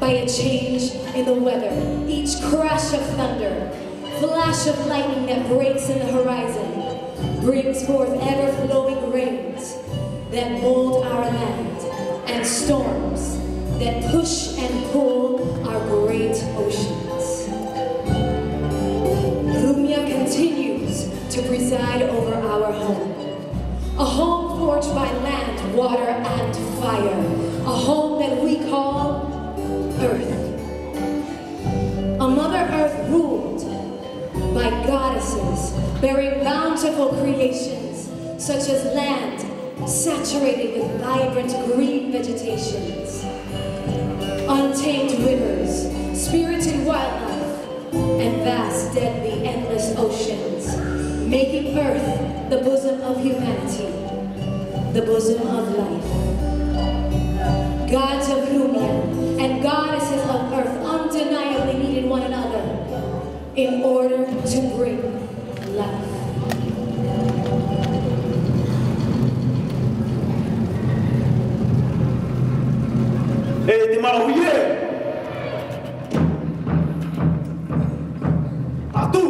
by a change in the weather. Each crash of thunder, flash of lightning that breaks in the horizon, brings forth ever-flowing rains that mold our land, and storms that push and pull our great oceans. Rumia continues to preside over our home. A home forged by land, water, and fire. A home that we call Earth. A Mother Earth ruled by goddesses, bearing bountiful creations, such as land saturated with vibrant green vegetations, untamed rivers, spirited wildlife, and vast, deadly, endless oceans, making Earth the bosom of humanity, the bosom of life. Gods of Rumia and goddesses of Earth undeniably needed one another in order to bring life. Te mahuye atu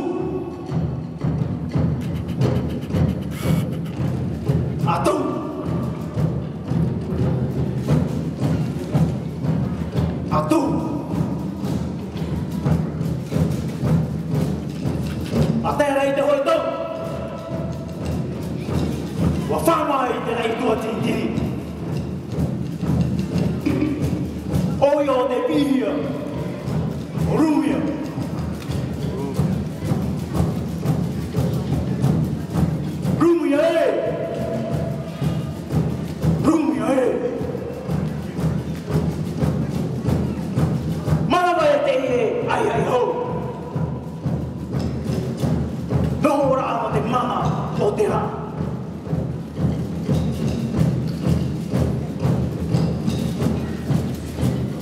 atera ite hoito wa fama ite na itua tindiri oyo de pihia Rumia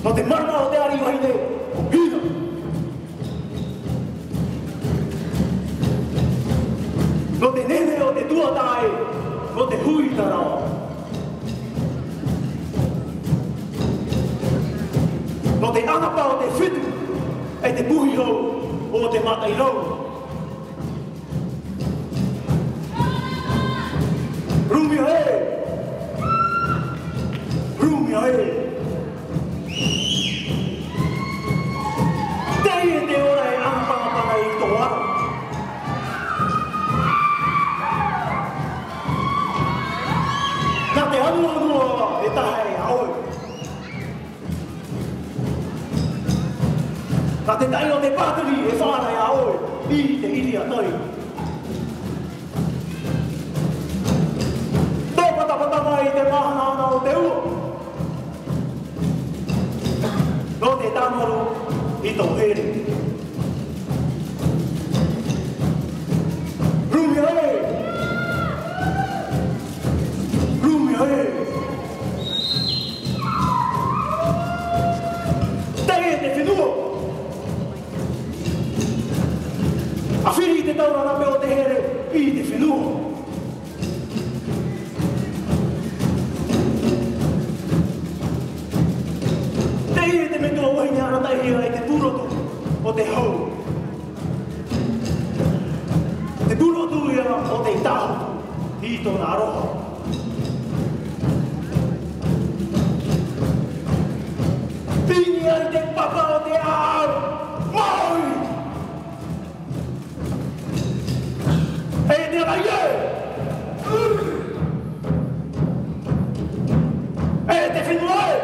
no te marma o te arriba y de vida. No te nene o te tua tae, no te hui tarao. No te anapa o te fitu, e te puhi hou o te mata i rau. Rumia e! Rumia e! Te ora e anapangapanga i tō ara. Nā te anua e tahe e aoi. Nā te tai o te pāturi e whāna e aoi i te iri a toi. Tō patapatanga i te mahana ana o te ua. No te tamaru i tō here. Rumia e! Rumia e! Tei e te whenua! A whiri i te taura rape o te here i te whenua. Tei e te metua wahi ara taihia e te purotu o te hau. Te purotu ia o te tahu i tōna aroha. Pini ai te papa o te ao, maui! E te raie! E te whenua e!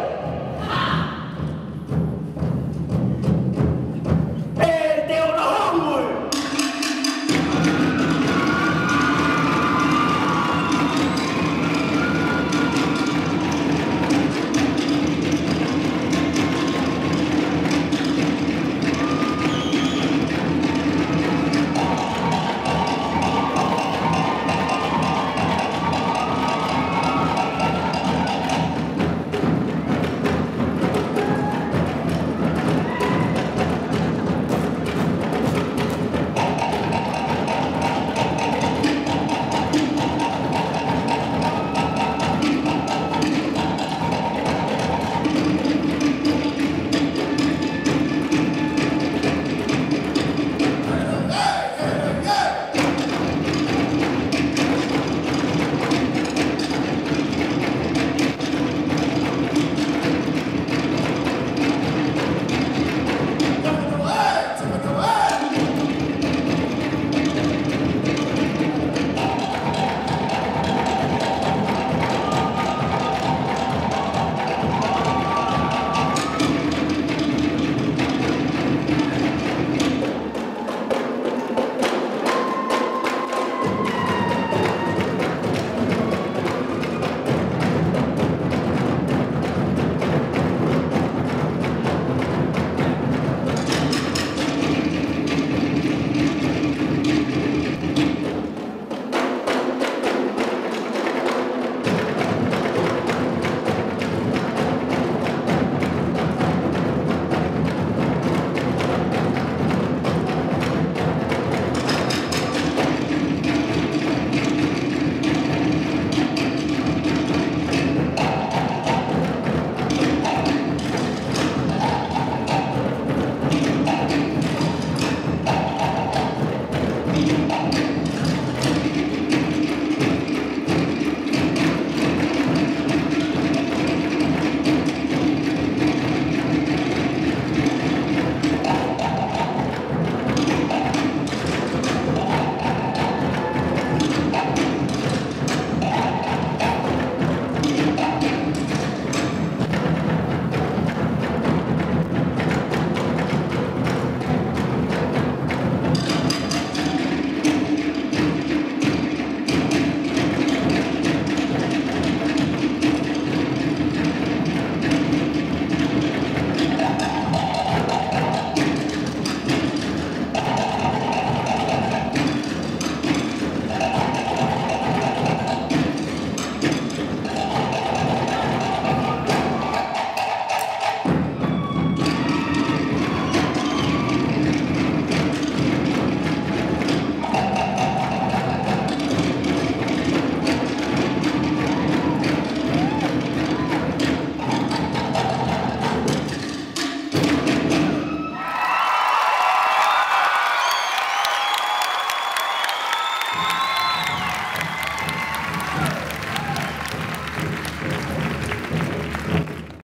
Thank you.